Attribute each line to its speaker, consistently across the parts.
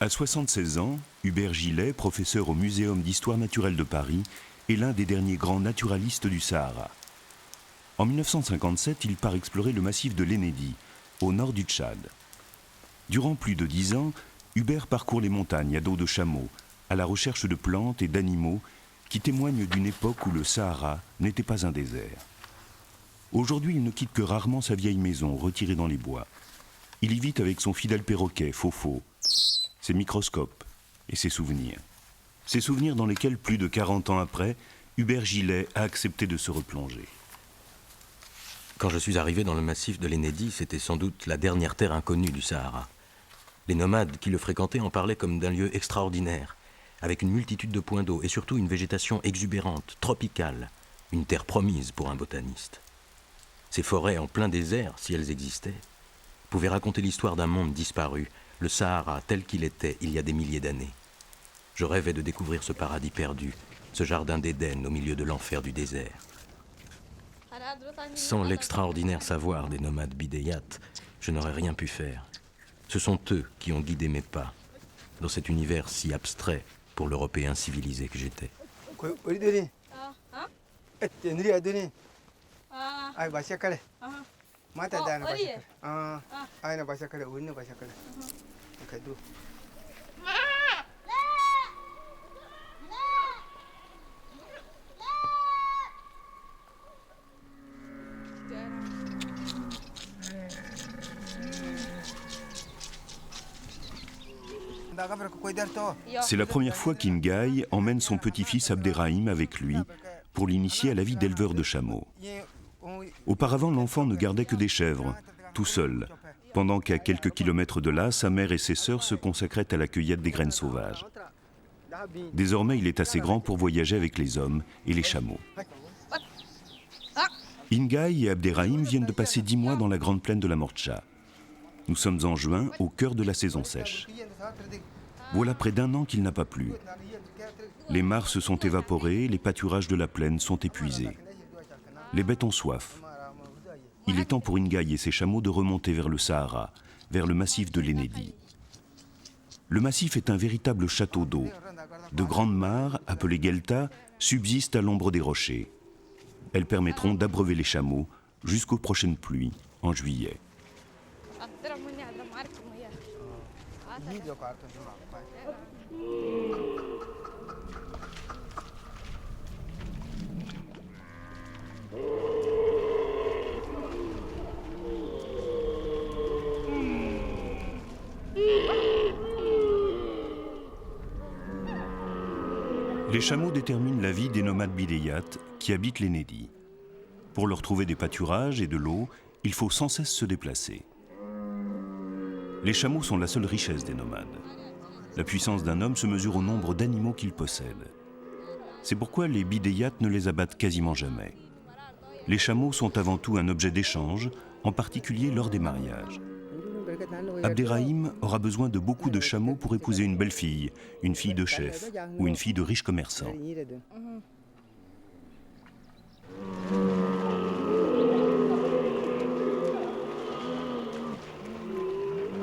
Speaker 1: À 76 ans, Hubert Gillet, professeur au Muséum d'histoire naturelle de Paris, est l'un des derniers grands naturalistes du Sahara. En 1957, il part explorer le massif de l'Ennédi, au nord du Tchad. Durant plus de 10 ans, Hubert parcourt les montagnes à dos de chameau, à la recherche de plantes et d'animaux qui témoignent d'une époque où le Sahara n'était pas un désert. Aujourd'hui, il ne quitte que rarement sa vieille maison, retirée dans les bois. Il y vit avec son fidèle perroquet, Fofo, ses microscopes et ses souvenirs. Ces souvenirs dans lesquels, plus de 40 ans après, Hubert Gillet a accepté de se replonger.
Speaker 2: Quand je suis arrivé dans le massif de l'Ennédi, c'était sans doute la dernière terre inconnue du Sahara. Les nomades qui le fréquentaient en parlaient comme d'un lieu extraordinaire, avec une multitude de points d'eau et surtout une végétation exubérante, tropicale, une terre promise pour un botaniste. Ces forêts en plein désert, si elles existaient, pouvaient raconter l'histoire d'un monde disparu, le Sahara tel qu'il était il y a des milliers d'années. Je rêvais de découvrir ce paradis perdu, ce jardin d'Éden au milieu de l'enfer du désert. Sans l'extraordinaire savoir des nomades bidéyates, je n'aurais rien pu faire. Ce sont eux qui ont guidé mes pas, dans cet univers si abstrait pour l'Européen civilisé que j'étais.
Speaker 1: C'est la première fois qu'Ingaï emmène son petit-fils Abderrahim avec lui pour l'initier à la vie d'éleveur de chameaux. Auparavant, l'enfant ne gardait que des chèvres, tout seul, pendant qu'à quelques kilomètres de là, sa mère et ses sœurs se consacraient à la cueillette des graines sauvages. Désormais, il est assez grand pour voyager avec les hommes et les chameaux. Ingaï et Abderrahim viennent de passer 10 mois dans la grande plaine de la Mortcha. Nous sommes en juin, au cœur de la saison sèche. Voilà près d'1 an qu'il n'a pas plu. Les mares se sont évaporées, les pâturages de la plaine sont épuisés. Les bêtes ont soif. Il est temps pour Ingaï et ses chameaux de remonter vers le Sahara, vers le massif de l'Ennédi. Le massif est un véritable château d'eau. De grandes mares, appelées gueltas, subsistent à l'ombre des rochers. Elles permettront d'abreuver les chameaux jusqu'aux prochaines pluies, en juillet. Les chameaux déterminent la vie des nomades bidéyates qui habitent l'Ennédi. Pour leur trouver des pâturages et de l'eau, il faut sans cesse se déplacer. Les chameaux sont la seule richesse des nomades. La puissance d'un homme se mesure au nombre d'animaux qu'il possède. C'est pourquoi les bidéyates ne les abattent quasiment jamais. Les chameaux sont avant tout un objet d'échange, en particulier lors des mariages. Abderrahim aura besoin de beaucoup de chameaux pour épouser une belle fille, une fille de chef ou une fille de riche commerçant.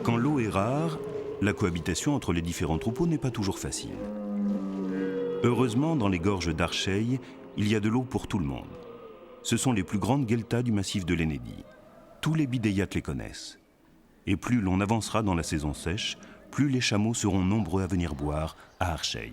Speaker 1: Quand l'eau est rare, la cohabitation entre les différents troupeaux n'est pas toujours facile. Heureusement, dans les gorges d'Archeï, il y a de l'eau pour tout le monde. Ce sont les plus grandes gueltas du massif de l'Ennédi. Tous les bidéyates les connaissent. Et plus l'on avancera dans la saison sèche, plus les chameaux seront nombreux à venir boire à Archeï.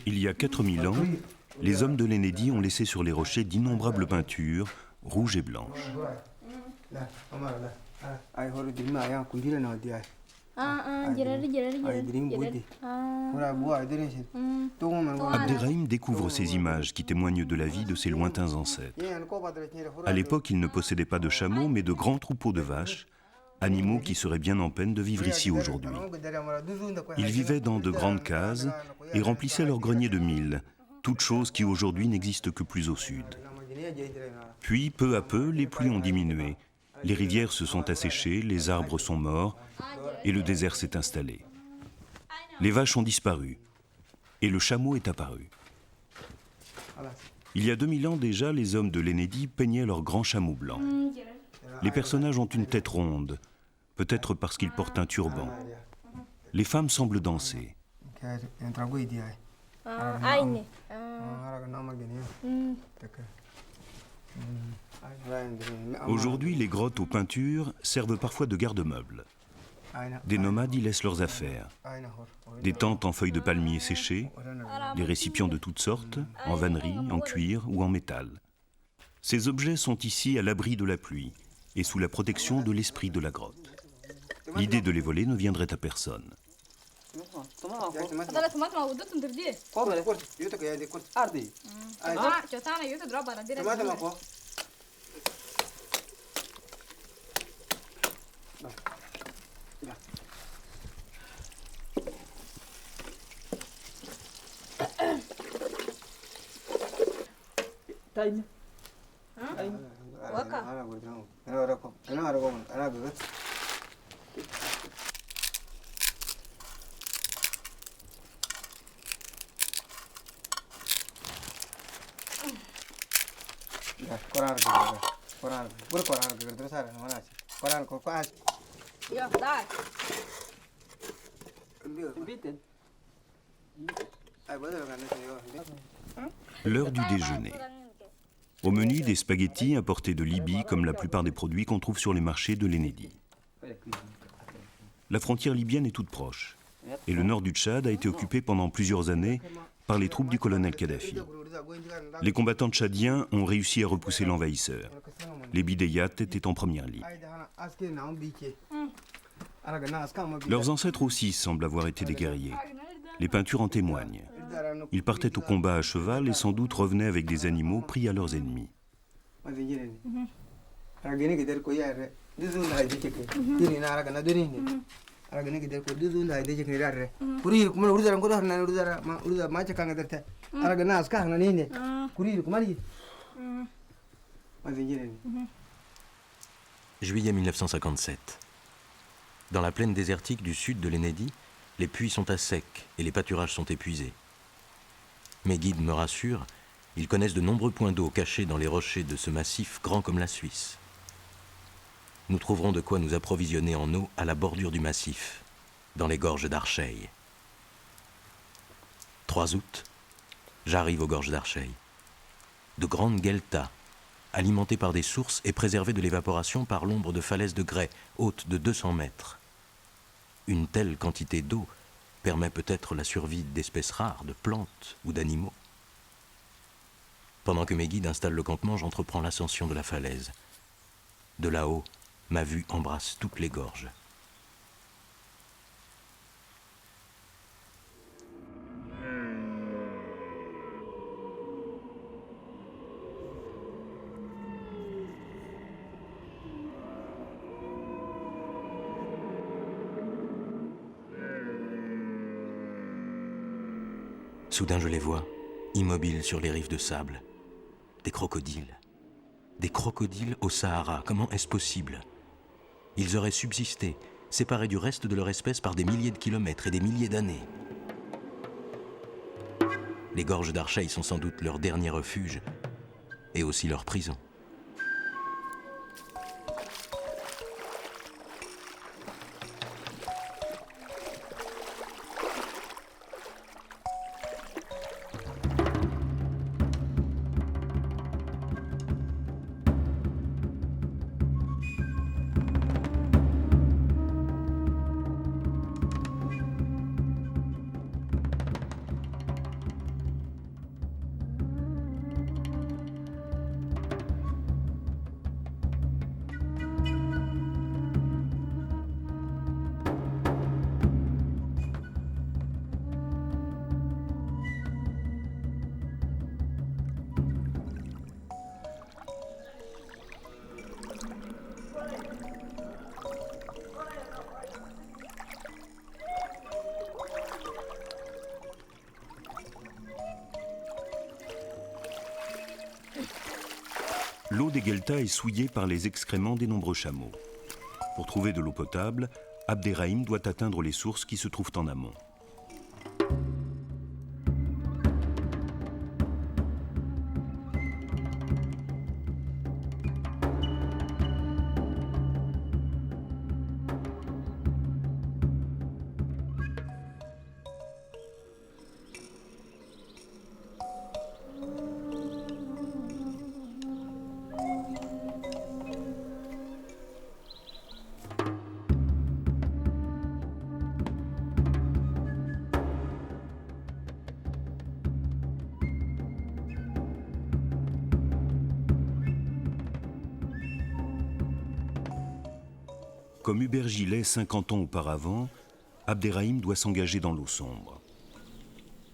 Speaker 1: Il y a 4000 ans, les hommes de l'Ennédi ont laissé sur les rochers d'innombrables peintures, rouges et blanches. Abderrahim découvre ces images qui témoignent de la vie de ses lointains ancêtres. À l'époque, ils ne possédaient pas de chameaux, mais de grands troupeaux de vaches, animaux qui seraient bien en peine de vivre ici aujourd'hui. Ils vivaient dans de grandes cases et remplissaient leur grenier de mil, toute chose qui aujourd'hui n'existe que plus au sud. Puis, peu à peu, les pluies ont diminué, les rivières se sont asséchées, les arbres sont morts et le désert s'est installé. Les vaches ont disparu et le chameau est apparu. Il y a 2000 ans déjà, les hommes de l'Ennédi peignaient leurs grands chameaux blancs. Les personnages ont une tête ronde, peut-être parce qu'ils portent un turban. Les femmes semblent danser. Aujourd'hui, les grottes aux peintures servent parfois de garde-meubles. Des nomades y laissent leurs affaires. Des tentes en feuilles de palmier séchées, des récipients de toutes sortes, en vannerie, en cuir ou en métal. Ces objets sont ici à l'abri de la pluie et sous la protection de l'esprit de la grotte. L'idée de les voler ne viendrait à personne. L'heure du déjeuner. Au menu, des spaghettis importés de Libye, comme la plupart des produits qu'on trouve sur les marchés de l'Ennédi. La frontière libyenne est toute proche, et le nord du Tchad a été occupé pendant plusieurs années par les troupes du colonel Kadhafi. Les combattants tchadiens ont réussi à repousser l'envahisseur. Les bidéiates étaient en première ligne. Leurs ancêtres aussi semblent avoir été des guerriers. Les peintures en témoignent. Ils partaient au combat à cheval et sans doute revenaient avec des animaux pris à leurs ennemis.
Speaker 2: Juillet 1957. Dans la plaine désertique du sud de l'Ennédi, les puits sont à sec et les pâturages sont épuisés. Mes guides me rassurent, ils connaissent de nombreux points d'eau cachés dans les rochers de ce massif grand comme la Suisse. Nous trouverons de quoi nous approvisionner en eau à la bordure du massif, dans les gorges d'Archeil. 3 août, j'arrive aux gorges d'Archeil. De grandes gueltas, alimentées par des sources et préservées de l'évaporation par l'ombre de falaises de grès hautes de 200 mètres. Une telle quantité d'eau permet peut-être la survie d'espèces rares, de plantes ou d'animaux. Pendant que mes guides installent le campement, j'entreprends l'ascension de la falaise. De là-haut, ma vue embrasse toutes les gorges. Soudain, je les vois, immobiles sur les rives de sable. Des crocodiles. Des crocodiles au Sahara, comment est-ce possible? Ils auraient subsisté, séparés du reste de leur espèce par des milliers de kilomètres et des milliers d'années. Les gorges d'Archeil sont sans doute leur dernier refuge et aussi leur prison.
Speaker 1: L'eau des gueltas est souillée par les excréments des nombreux chameaux. Pour trouver de l'eau potable, Abderrahim doit atteindre les sources qui se trouvent en amont. Comme Hubert Gillet 50 ans auparavant, Abderrahim doit s'engager dans l'eau sombre.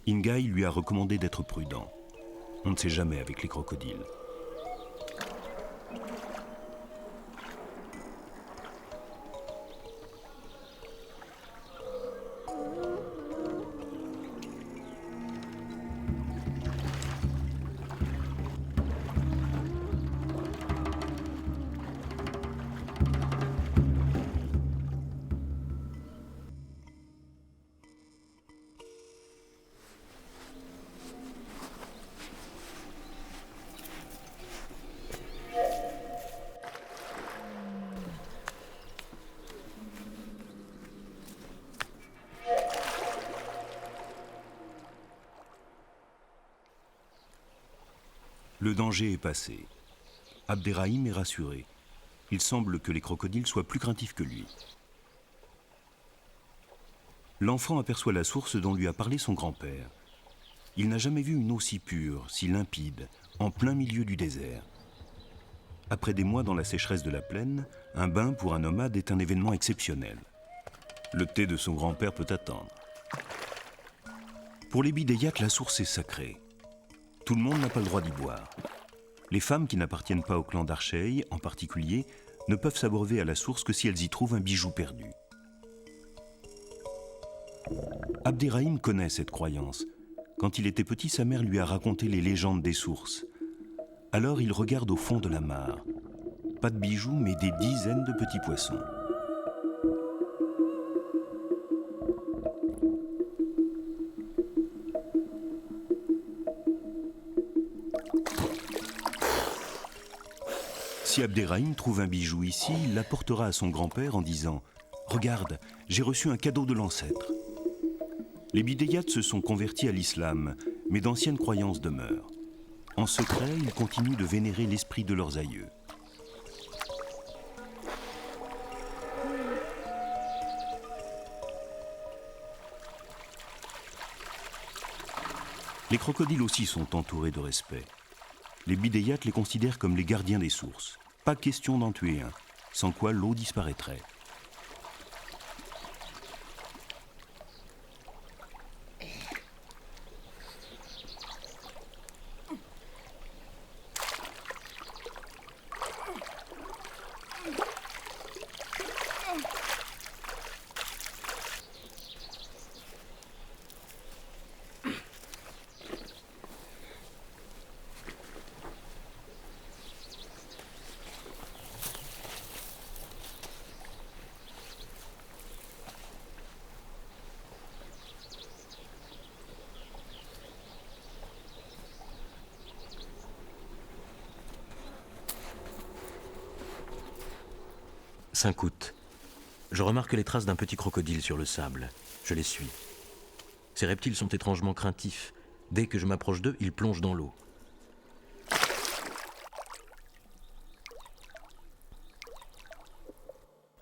Speaker 1: Ingaï lui a recommandé d'être prudent. On ne sait jamais avec les crocodiles. Le danger est passé. Abderrahim est rassuré. Il semble que les crocodiles soient plus craintifs que lui. L'enfant aperçoit la source dont lui a parlé son grand-père. Il n'a jamais vu une eau si pure, si limpide, en plein milieu du désert. Après des mois dans la sécheresse de la plaine, un bain pour un nomade est un événement exceptionnel. Le thé de son grand-père peut attendre. Pour les bidéiates, la source est sacrée. Tout le monde n'a pas le droit d'y boire. Les femmes qui n'appartiennent pas au clan d'Archeil, en particulier, ne peuvent s'abreuver à la source que si elles y trouvent un bijou perdu. Abderrahim connaît cette croyance. Quand il était petit, sa mère lui a raconté les légendes des sources. Alors il regarde au fond de la mare. Pas de bijoux, mais des dizaines de petits poissons. Si Abderrahim trouve un bijou ici, il l'apportera à son grand-père en disant « Regarde, j'ai reçu un cadeau de l'ancêtre ». Les bidéiates se sont convertis à l'islam, mais d'anciennes croyances demeurent. En secret, ils continuent de vénérer l'esprit de leurs aïeux. Les crocodiles aussi sont entourés de respect. Les bidéiates les considèrent comme les gardiens des sources. Pas question d'en tuer un, sans quoi l'eau disparaîtrait.
Speaker 2: 5 août. Je remarque les traces d'un petit crocodile sur le sable. Je les suis. Ces reptiles sont étrangement craintifs. Dès que je m'approche d'eux, ils plongent dans l'eau.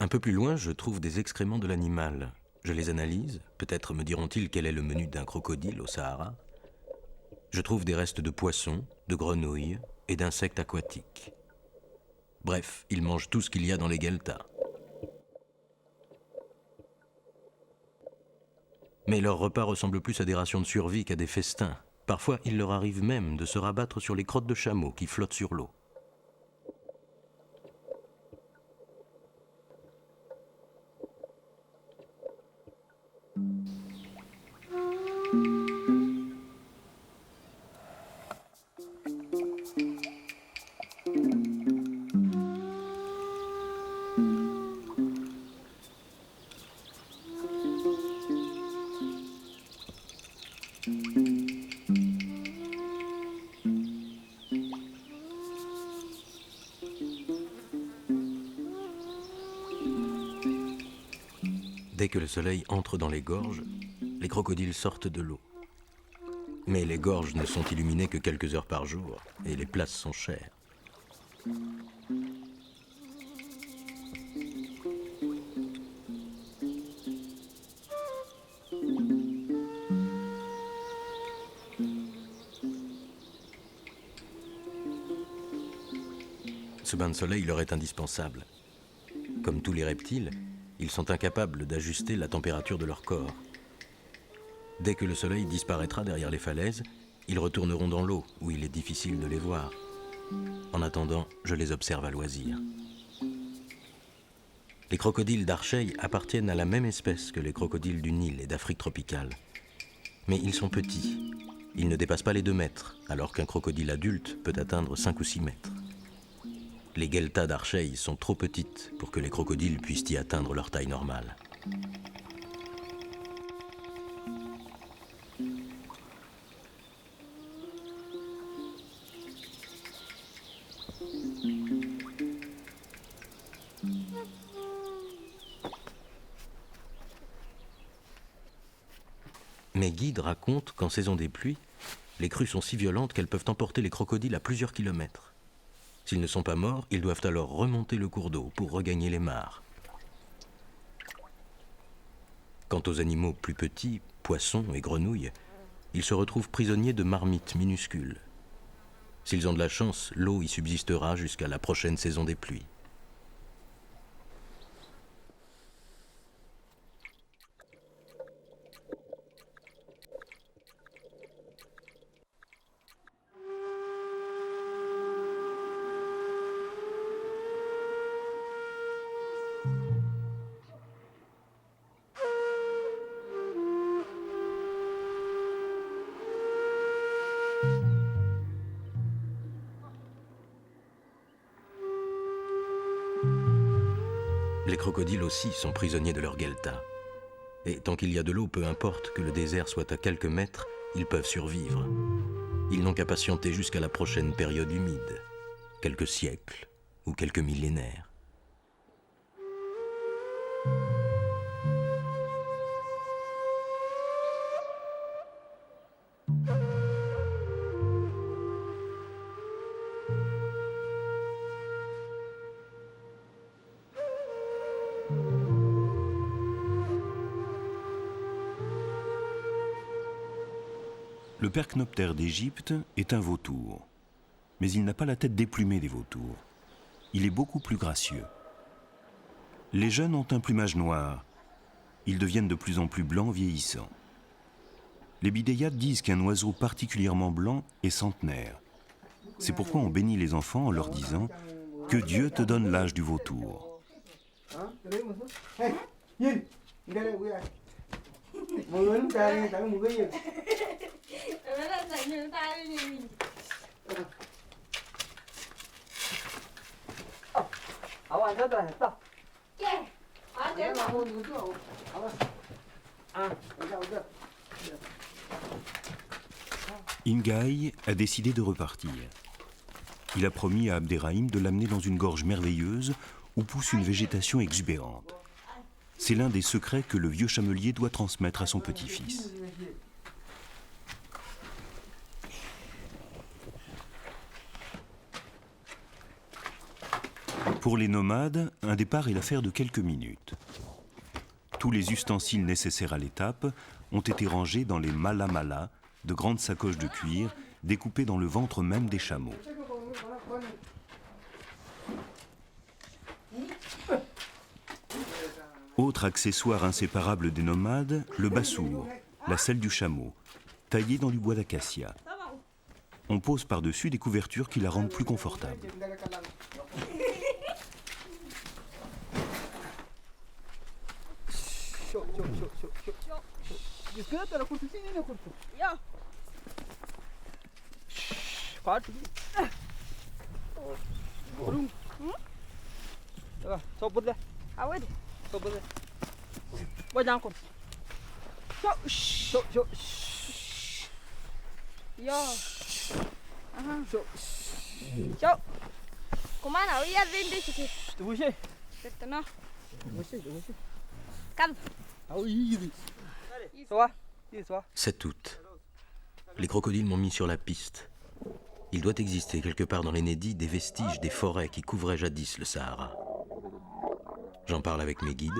Speaker 2: Un peu plus loin, je trouve des excréments de l'animal. Je les analyse. Peut-être me diront-ils quel est le menu d'un crocodile au Sahara. Je trouve des restes de poissons, de grenouilles et d'insectes aquatiques. Bref, ils mangent tout ce qu'il y a dans les gueltas. Mais leurs repas ressemblent plus à des rations de survie qu'à des festins. Parfois, il leur arrive même de se rabattre sur les crottes de chameaux qui flottent sur l'eau. Dès que le soleil entre dans les gorges, les crocodiles sortent de l'eau. Mais les gorges ne sont illuminées que quelques heures par jour et les places sont chères. Ce bain de soleil leur est indispensable. Comme tous les reptiles, ils sont incapables d'ajuster la température de leur corps. Dès que le soleil disparaîtra derrière les falaises, ils retourneront dans l'eau, où il est difficile de les voir. En attendant, je les observe à loisir. Les crocodiles d'Archeil appartiennent à la même espèce que les crocodiles du Nil et d'Afrique tropicale. Mais ils sont petits. Ils ne dépassent pas les 2 mètres, alors qu'un crocodile adulte peut atteindre 5 ou 6 mètres. Les gueltas d'Archeil sont trop petites pour que les crocodiles puissent y atteindre leur taille normale. Mes guides racontent qu'en saison des pluies, les crues sont si violentes qu'elles peuvent emporter les crocodiles à plusieurs kilomètres. S'ils ne sont pas morts, ils doivent alors remonter le cours d'eau pour regagner les mares. Quant aux animaux plus petits, poissons et grenouilles, ils se retrouvent prisonniers de marmites minuscules. S'ils ont de la chance, l'eau y subsistera jusqu'à la prochaine saison des pluies. Les crocodiles aussi sont prisonniers de leur guelta. Et tant qu'il y a de l'eau, peu importe que le désert soit à quelques mètres, ils peuvent survivre. Ils n'ont qu'à patienter jusqu'à la prochaine période humide, quelques siècles ou quelques millénaires.
Speaker 1: Le percnoptère d'Égypte est un vautour. Mais il n'a pas la tête déplumée des vautours. Il est beaucoup plus gracieux. Les jeunes ont un plumage noir. Ils deviennent de plus en plus blancs vieillissant. Les bidéiades disent qu'un oiseau particulièrement blanc est centenaire. C'est pourquoi on bénit les enfants en leur disant « Que Dieu te donne l'âge du vautour ». Ingaï a décidé de repartir. Il a promis à Abderrahim de l'amener dans une gorge merveilleuse où pousse une végétation exubérante. C'est l'un des secrets que le vieux chamelier doit transmettre à son petit-fils. Pour les nomades, un départ est l'affaire de quelques minutes. Tous les ustensiles nécessaires à l'étape ont été rangés dans les mala-mala, de grandes sacoches de cuir découpées dans le ventre même des chameaux. Autre accessoire inséparable des nomades, le bassour, la selle du chameau, taillée dans du bois d'acacia. On pose par-dessus des couvertures qui la rendent plus confortable.
Speaker 2: Cet août, les crocodiles m'ont mis sur la piste. Il doit exister quelque part dans l'Ennédi des vestiges des forêts qui couvraient jadis le Sahara. J'en parle avec mes guides.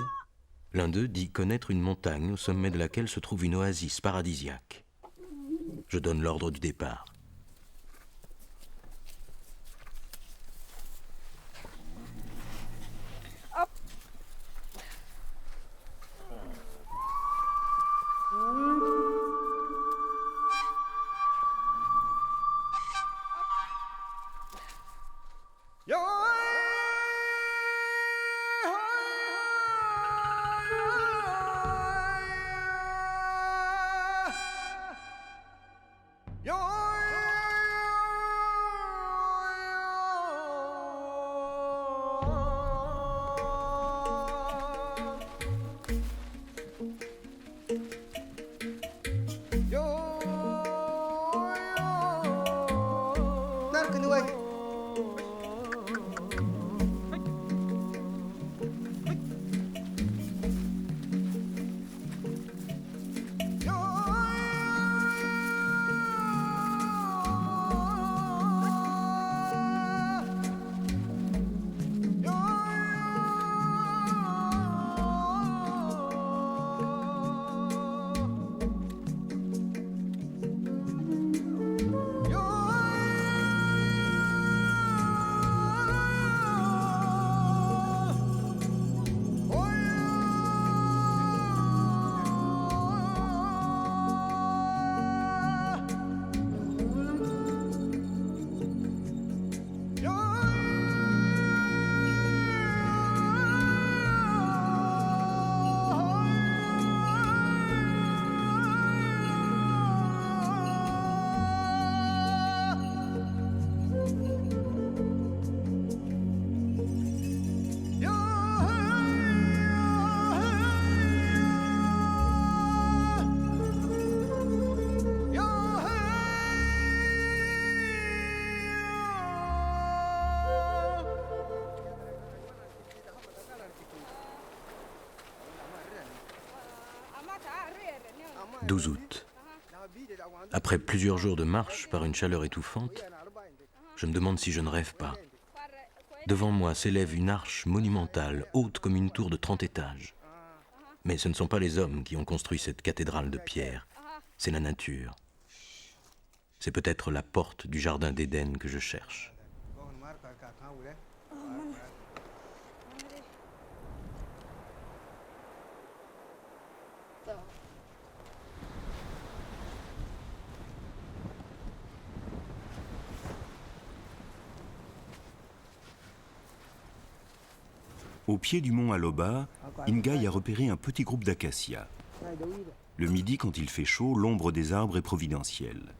Speaker 2: L'un d'eux dit connaître une montagne au sommet de laquelle se trouve une oasis paradisiaque. Je donne l'ordre du départ. « 12 août. Après plusieurs jours de marche par une chaleur étouffante, je me demande si je ne rêve pas. Devant moi s'élève une arche monumentale, haute comme une tour de 30 étages. Mais ce ne sont pas les hommes qui ont construit cette cathédrale de pierre, c'est la nature. C'est peut-être la porte du jardin d'Éden que je cherche.
Speaker 1: Au pied du mont Aloba, Ingaï a repéré un petit groupe d'acacias. Le midi, quand il fait chaud, l'ombre des arbres est providentielle.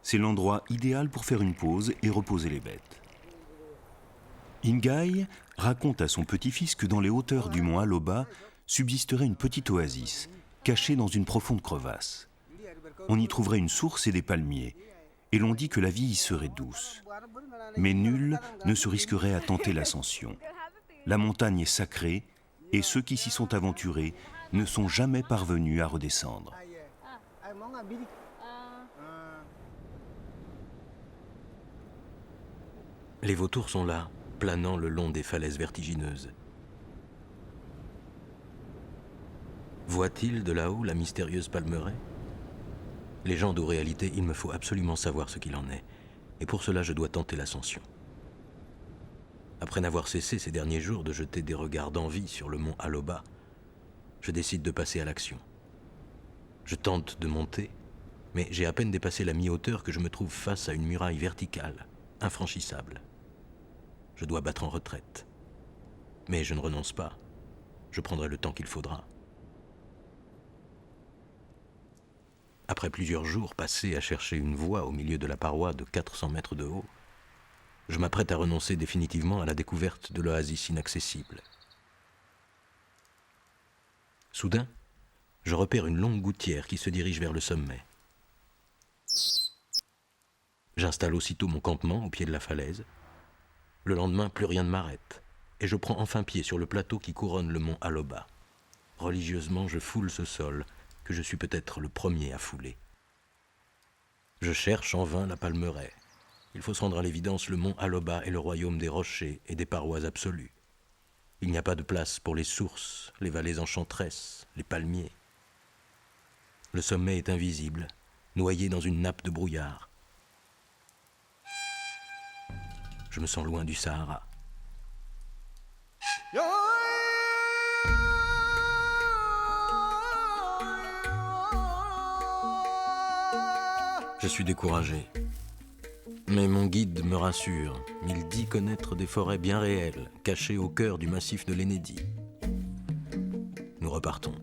Speaker 1: C'est l'endroit idéal pour faire une pause et reposer les bêtes. Ingaï raconte à son petit-fils que dans les hauteurs du mont Aloba subsisterait une petite oasis, cachée dans une profonde crevasse. On y trouverait une source et des palmiers, et l'on dit que la vie y serait douce. Mais nul ne se risquerait à tenter l'ascension. La montagne est sacrée et ceux qui s'y sont aventurés ne sont jamais parvenus à redescendre.
Speaker 2: Les vautours sont là, planant le long des falaises vertigineuses. Voient-ils de là-haut la mystérieuse palmeraie? Légende ou réalité, il me faut absolument savoir ce qu'il en est. Et pour cela, je dois tenter l'ascension. Après n'avoir cessé ces derniers jours de jeter des regards d'envie sur le mont Aloba, je décide de passer à l'action. Je tente de monter, mais j'ai à peine dépassé la mi-hauteur que je me trouve face à une muraille verticale, infranchissable. Je dois battre en retraite. Mais je ne renonce pas. Je prendrai le temps qu'il faudra. Après plusieurs jours passés à chercher une voie au milieu de la paroi de 400 mètres de haut, je m'apprête à renoncer définitivement à la découverte de l'oasis inaccessible. Soudain, je repère une longue gouttière qui se dirige vers le sommet. J'installe aussitôt mon campement au pied de la falaise. Le lendemain, plus rien ne m'arrête, et je prends enfin pied sur le plateau qui couronne le mont Aloba. Religieusement, je foule ce sol, que je suis peut-être le premier à fouler. Je cherche en vain la palmeraie. Il faut se rendre à l'évidence, le mont Aloba est le royaume des rochers et des parois absolues. Il n'y a pas de place pour les sources, les vallées enchanteresses, les palmiers. Le sommet est invisible, noyé dans une nappe de brouillard. Je me sens loin du Sahara. Je suis découragé. Mais mon guide me rassure. Il dit connaître des forêts bien réelles, cachées au cœur du massif de l'Ennédi. Nous repartons.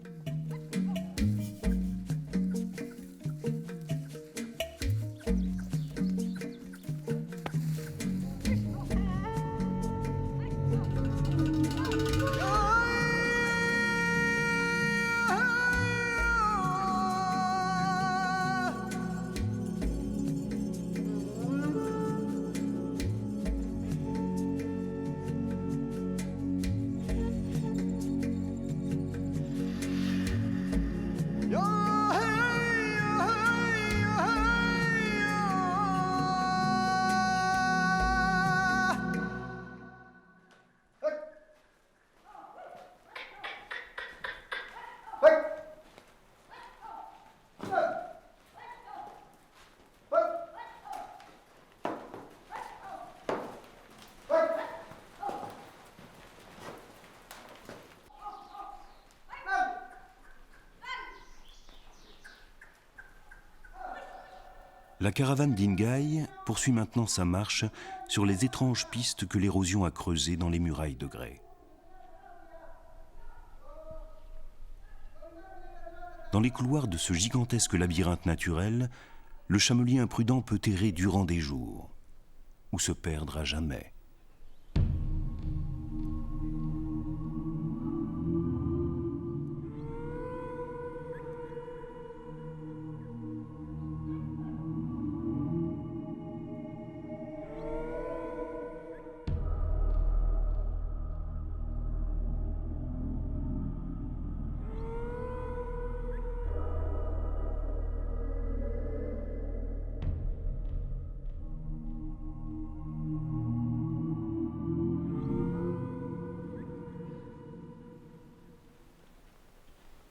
Speaker 1: La caravane d'Ingaï poursuit maintenant sa marche sur les étranges pistes que l'érosion a creusées dans les murailles de grès. Dans les couloirs de ce gigantesque labyrinthe naturel, le chamelier imprudent peut errer durant des jours, ou se perdre à jamais.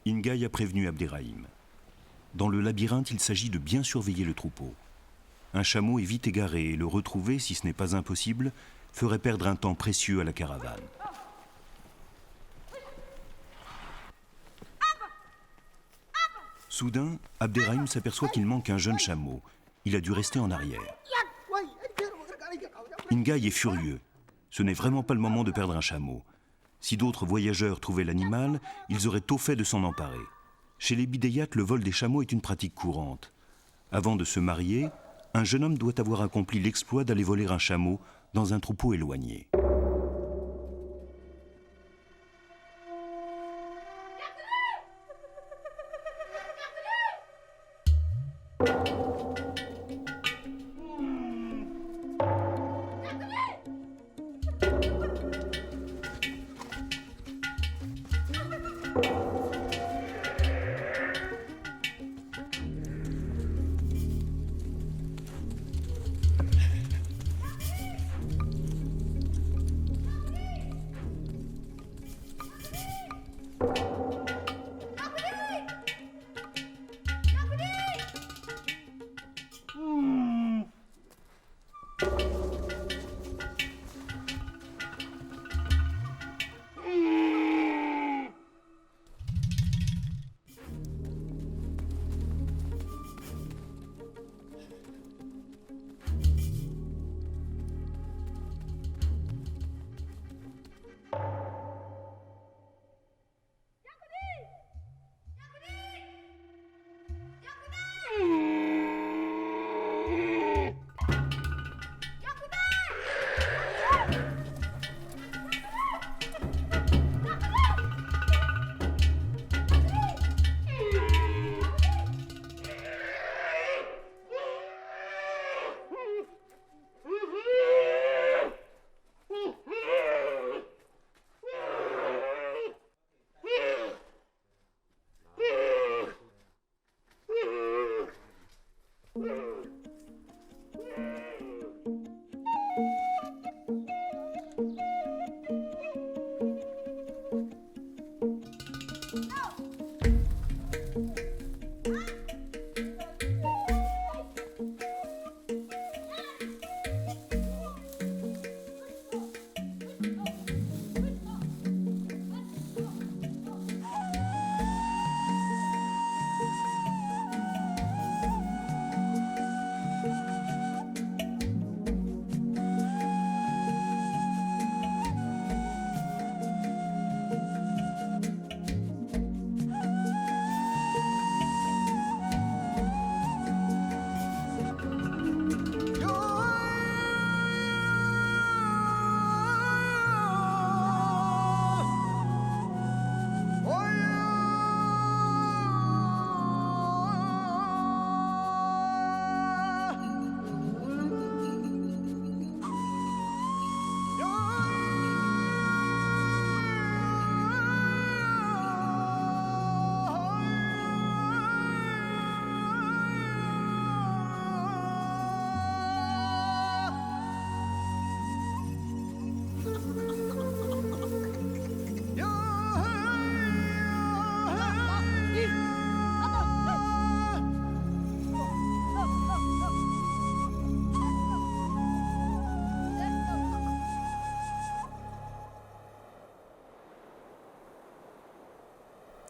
Speaker 1: Ingaï a prévenu Abderrahim. Dans le labyrinthe, il s'agit de bien surveiller le troupeau. Un chameau est vite égaré et le retrouver, si ce n'est pas impossible, ferait perdre un temps précieux à la caravane. Soudain, Abderrahim s'aperçoit qu'il manque un jeune chameau. Il a dû rester en arrière. Ingaï est furieux. Ce n'est vraiment pas le moment de perdre un chameau. Si d'autres voyageurs trouvaient l'animal, ils auraient tôt fait de s'en emparer. Chez les bidéiates, le vol des chameaux est une pratique courante. Avant de se marier, un jeune homme doit avoir accompli l'exploit d'aller voler un chameau dans un troupeau éloigné.
Speaker 2: «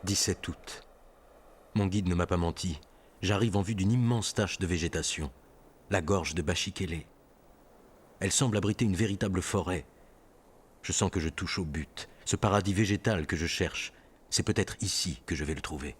Speaker 2: 17 août. Mon guide ne m'a pas menti. J'arrive en vue d'une immense tache de végétation, la gorge de Bashikele. Elle semble abriter une véritable forêt. Je sens que je touche au but. Ce paradis végétal que je cherche, c'est peut-être ici que je vais le trouver.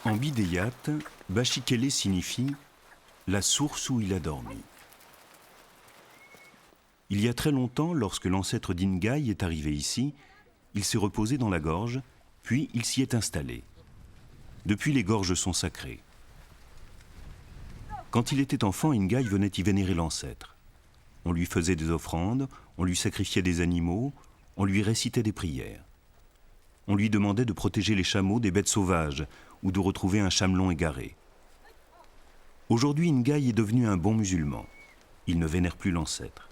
Speaker 1: En bidéyat, Bashikele signifie « la source où il a dormi ». Il y a très longtemps, lorsque l'ancêtre d'Ingai est arrivé ici, il s'est reposé dans la gorge, puis il s'y est installé. Depuis, les gorges sont sacrées. Quand il était enfant, Ingai venait y vénérer l'ancêtre. On lui faisait des offrandes, on lui sacrifiait des animaux, on lui récitait des prières. On lui demandait de protéger les chameaux des bêtes sauvages ou de retrouver un chamelon égaré. Aujourd'hui, Ingai est devenu un bon musulman. Il ne vénère plus l'ancêtre.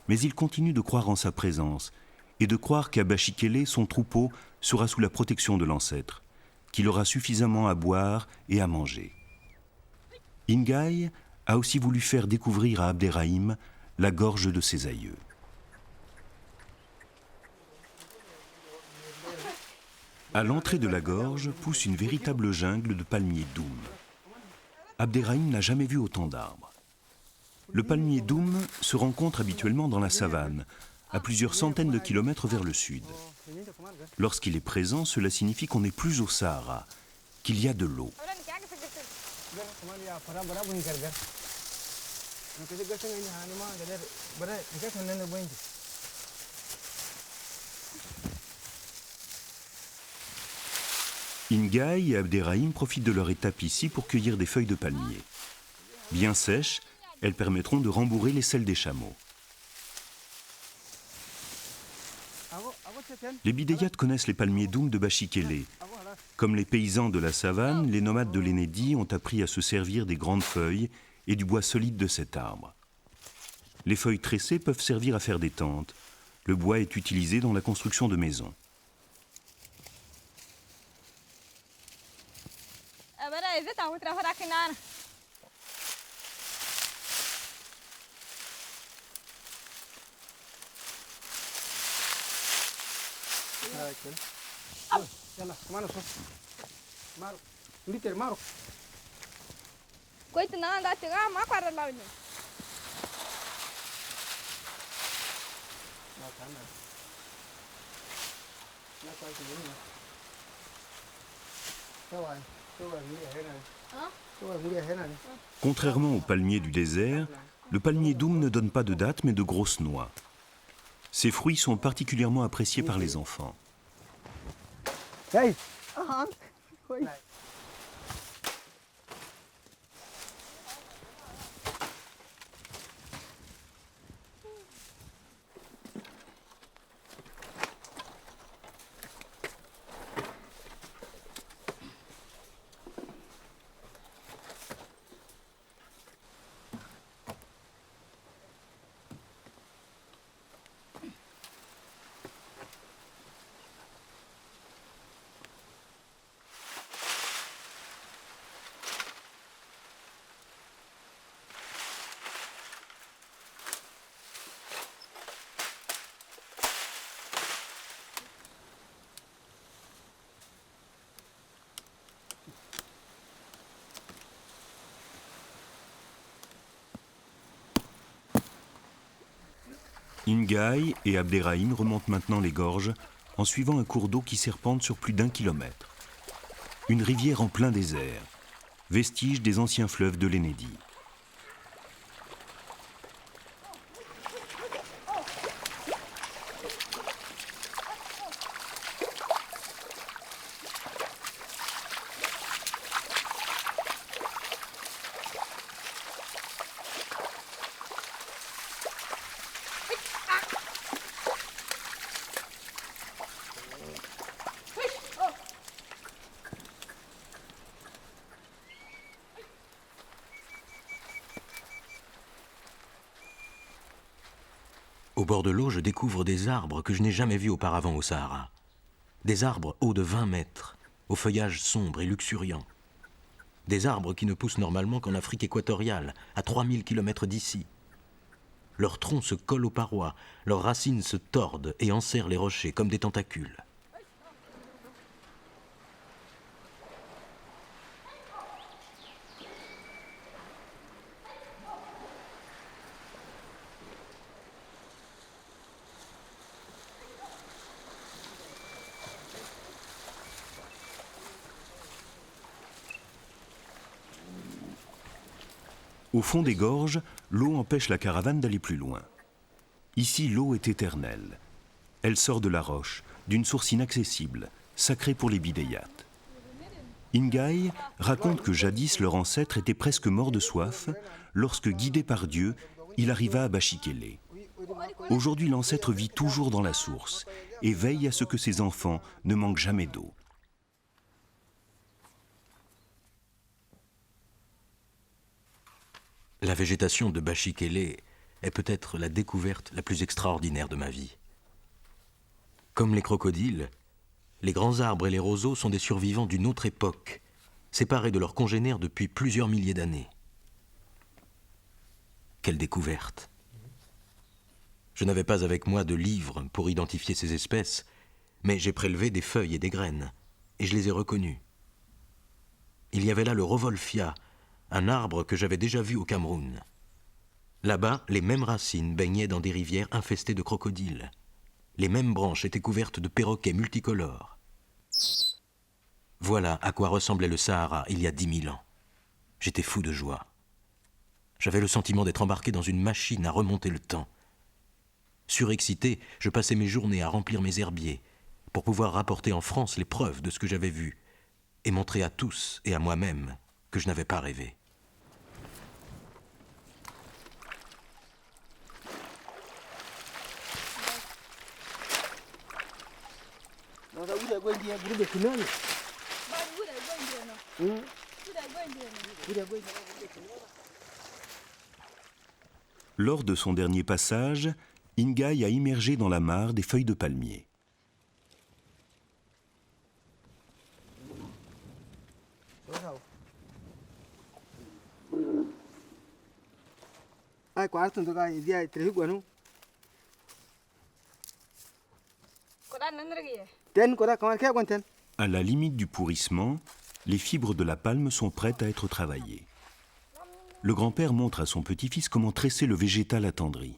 Speaker 1: Mais il continue de croire en sa présence et de croire qu'à Bashikele, son troupeau sera sous la protection de l'ancêtre, qu'il aura suffisamment à boire et à manger. Ingai a aussi voulu faire découvrir à Abderrahim la gorge de ses aïeux. À l'entrée de la gorge pousse une véritable jungle de palmiers doum. Abderrahim n'a jamais vu autant d'arbres. Le palmier doum se rencontre habituellement dans la savane, à plusieurs centaines de kilomètres vers le sud. Lorsqu'il est présent, cela signifie qu'on n'est plus au Sahara, qu'il y a de l'eau. Ingaï et Abderrahim profitent de leur étape ici pour cueillir des feuilles de palmier. Bien sèches, elles permettront de rembourrer les selles des chameaux. Les Bidayat connaissent les palmiers doum de Bachikélé. Comme les paysans de la savane, les nomades de l'Ennédi ont appris à se servir des grandes feuilles et du bois solide de cet arbre. Les feuilles tressées peuvent servir à faire des tentes. Le bois est utilisé dans la construction de maisons. Contrairement au palmier du désert, le palmier doum ne donne pas de dattes mais de grosses noix. Ces fruits sont particulièrement appréciés par les enfants. Ingaï et Abderrahim remontent maintenant les gorges en suivant un cours d'eau qui serpente sur plus d'1 kilomètre. Une rivière en plein désert, vestige des anciens fleuves de l'Ennédi.
Speaker 2: Au bord de l'eau, je découvre des arbres que je n'ai jamais vus auparavant au Sahara. Des arbres hauts de 20 mètres, au feuillage sombre et luxuriant. Des arbres qui ne poussent normalement qu'en Afrique équatoriale, à 3000 km d'ici. Leurs troncs se collent aux parois, leurs racines se tordent et enserrent les rochers comme des tentacules.
Speaker 1: Au fond des gorges, l'eau empêche la caravane d'aller plus loin. Ici, l'eau est éternelle. Elle sort de la roche, d'une source inaccessible, sacrée pour les Bidayat. Ingaï raconte que jadis leur ancêtre était presque mort de soif lorsque, guidé par Dieu, il arriva à Bachikélé. Aujourd'hui, l'ancêtre vit toujours dans la source et veille à ce que ses enfants ne manquent jamais d'eau.
Speaker 2: La végétation de Bachikélé est peut-être la découverte la plus extraordinaire de ma vie. Comme les crocodiles, les grands arbres et les roseaux sont des survivants d'une autre époque, séparés de leurs congénères depuis plusieurs milliers d'années. Quelle découverte! Je n'avais pas avec moi de livre pour identifier ces espèces, mais j'ai prélevé des feuilles et des graines, et je les ai reconnues. Il y avait là le Rovolfia, un arbre que j'avais déjà vu au Cameroun. Là-bas, les mêmes racines baignaient dans des rivières infestées de crocodiles. Les mêmes branches étaient couvertes de perroquets multicolores. Voilà à quoi ressemblait le Sahara il y a 10 000 ans. J'étais fou de joie. J'avais le sentiment d'être embarqué dans une machine à remonter le temps. Surexcité, je passais mes journées à remplir mes herbiers pour pouvoir rapporter en France les preuves de ce que j'avais vu, et montrer à tous et à moi-même que je n'avais pas rêvé.
Speaker 1: Lors de son dernier passage, Ingaï a immergé dans la mare des feuilles de palmier. À la limite du pourrissement, les fibres de la palme sont prêtes à être travaillées. Le grand-père montre à son petit-fils comment tresser le végétal attendri.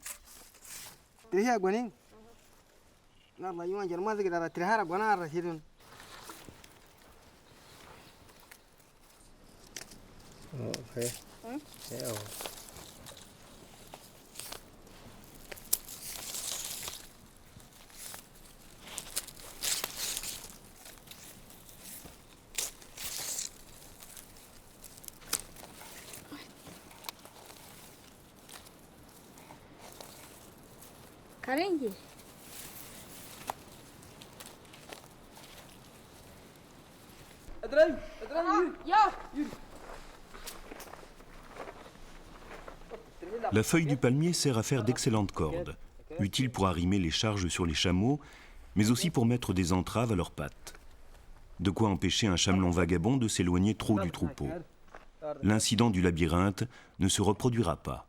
Speaker 3: Karen
Speaker 1: La feuille du palmier sert à faire d'excellentes cordes, utiles pour arrimer les charges sur les chameaux, mais aussi pour mettre des entraves à leurs pattes. De quoi empêcher un chamelon vagabond de s'éloigner trop du troupeau. L'incident du labyrinthe ne se reproduira pas.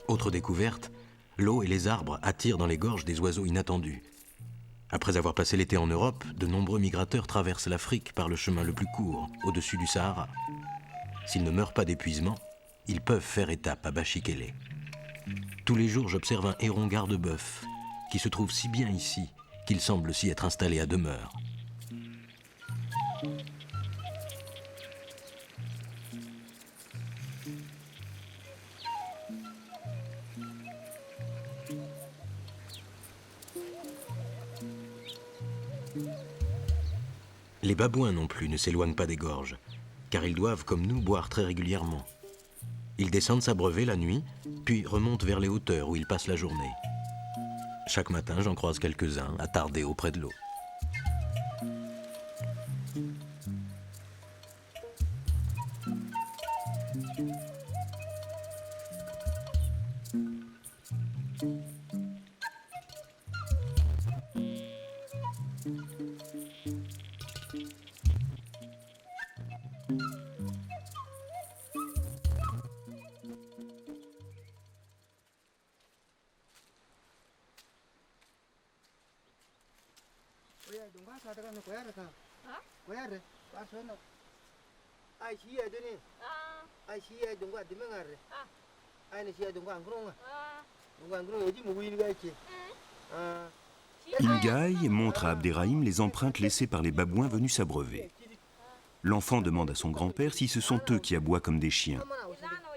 Speaker 2: Autre découverte, l'eau et les arbres attirent dans les gorges des oiseaux inattendus. Après avoir passé l'été en Europe, de nombreux migrateurs traversent l'Afrique par le chemin le plus court, au-dessus du Sahara. S'ils ne meurent pas d'épuisement, ils peuvent faire étape à Bachikele. Tous les jours, j'observe un héron garde-bœuf qui se trouve si bien ici qu'il semble s'y être installé à demeure. Les babouins non plus ne s'éloignent pas des gorges, car ils doivent, comme nous, boire très régulièrement. Ils descendent s'abreuver la nuit, puis remontent vers les hauteurs où ils passent la journée. Chaque matin, j'en croise quelques-uns attardés auprès de l'eau.
Speaker 1: Ingaï montre à Abderrahim les empreintes laissées par les babouins venus s'abreuver. L'enfant demande à son grand-père si ce sont eux qui aboient comme des chiens.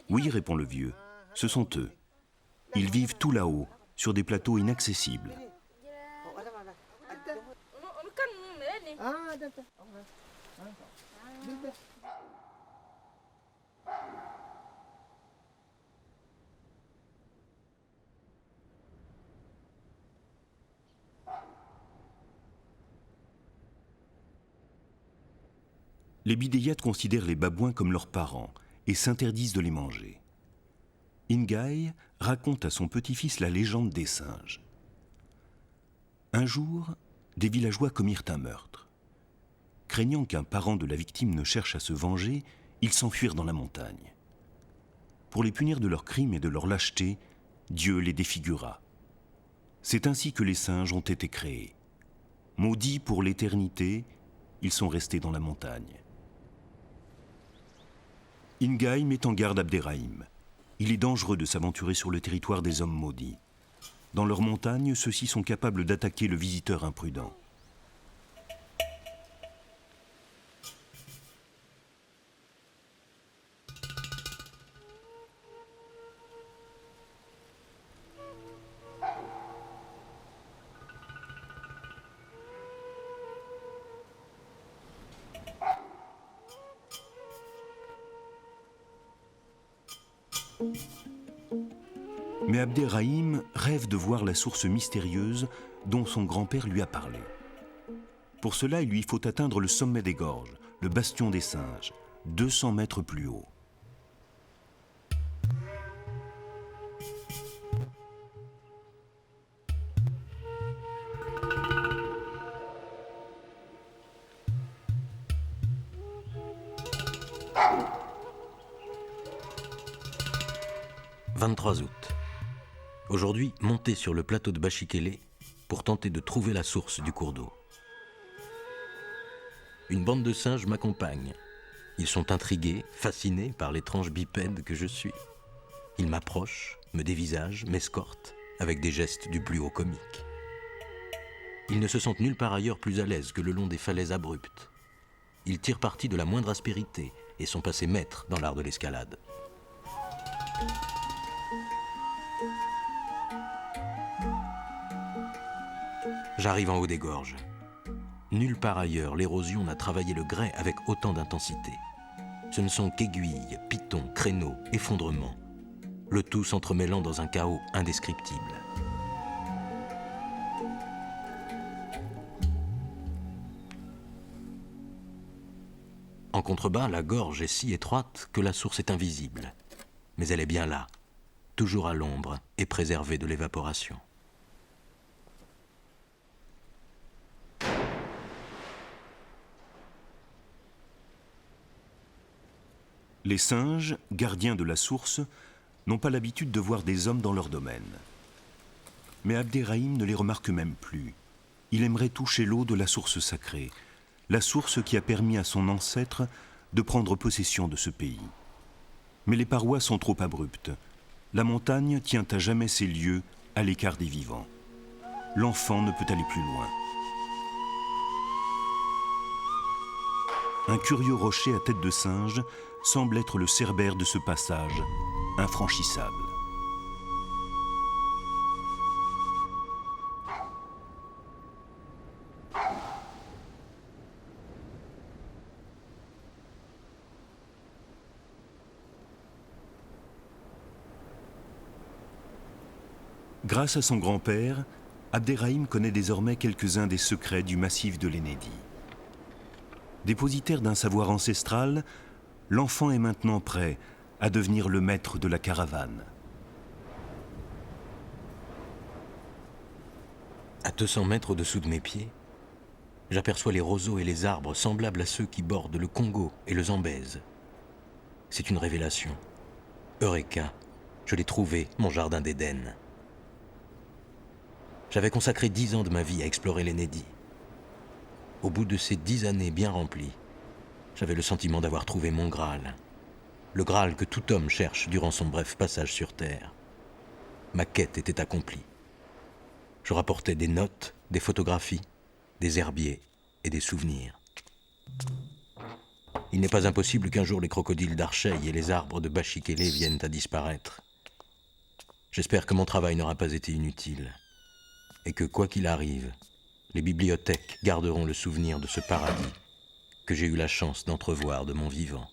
Speaker 1: Oui, répond le vieux, ce sont eux. Ils vivent tout là-haut, sur des plateaux inaccessibles. Les bidéiates considèrent les babouins comme leurs parents et s'interdisent de les manger. Ingaï raconte à son petit-fils la légende des singes. Un jour, des villageois commirent un meurtre. Craignant qu'un parent de la victime ne cherche à se venger, ils s'enfuirent dans la montagne. Pour les punir de leur crime et de leur lâcheté, Dieu les défigura. C'est ainsi que les singes ont été créés. Maudits pour l'éternité, ils sont restés dans la montagne. Ingaï met en garde Abderrahim. Il est dangereux de s'aventurer sur le territoire des hommes maudits. Dans leur montagne, ceux-ci sont capables d'attaquer le visiteur imprudent. Mais Abderrahim rêve de voir la source mystérieuse dont son grand-père lui a parlé. Pour cela, il lui faut atteindre le sommet des gorges, le bastion des singes, 200 mètres plus haut.
Speaker 2: « 23 août. Aujourd'hui, monté sur le plateau de Bachikele pour tenter de trouver la source du cours d'eau. Une bande de singes m'accompagne. Ils sont intrigués, fascinés par l'étrange bipède que je suis. Ils m'approchent, me dévisagent, m'escortent, avec des gestes du plus haut comique. Ils ne se sentent nulle part ailleurs plus à l'aise que le long des falaises abruptes. Ils tirent parti de la moindre aspérité et sont passés maîtres dans l'art de l'escalade. J'arrive en haut des gorges. Nulle part ailleurs, l'érosion n'a travaillé le grès avec autant d'intensité. Ce ne sont qu'aiguilles, pitons, créneaux, effondrements, le tout s'entremêlant dans un chaos indescriptible. En contrebas, la gorge est si étroite que la source est invisible. Mais elle est bien là, toujours à l'ombre et préservée de l'évaporation.
Speaker 1: Les singes, gardiens de la source, n'ont pas l'habitude de voir des hommes dans leur domaine. Mais Abderrahim ne les remarque même plus. Il aimerait toucher l'eau de la source sacrée, la source qui a permis à son ancêtre de prendre possession de ce pays. Mais les parois sont trop abruptes. La montagne tient à jamais ses lieux à l'écart des vivants. L'enfant ne peut aller plus loin. Un curieux rocher à tête de singe semble être le cerbère de ce passage, infranchissable. Grâce à son grand-père, Abderrahim connaît désormais quelques-uns des secrets du massif de l'Ennédi. Dépositaire d'un savoir ancestral, l'enfant est maintenant prêt à devenir le maître de la caravane.
Speaker 2: À 200 mètres au-dessous de mes pieds, j'aperçois les roseaux et les arbres semblables à ceux qui bordent le Congo et le Zambèze. C'est une révélation. Eureka, je l'ai trouvé, mon jardin d'Éden. J'avais consacré 10 ans de ma vie à explorer l'Ennédi. Au bout de ces 10 années bien remplies, j'avais le sentiment d'avoir trouvé mon Graal. Le Graal que tout homme cherche durant son bref passage sur Terre. Ma quête était accomplie. Je rapportais des notes, des photographies, des herbiers et des souvenirs. Il n'est pas impossible qu'un jour les crocodiles d'Archeil et les arbres de Bachikele viennent à disparaître. J'espère que mon travail n'aura pas été inutile et que, quoi qu'il arrive, les bibliothèques garderont le souvenir de ce paradis que j'ai eu la chance d'entrevoir de mon vivant.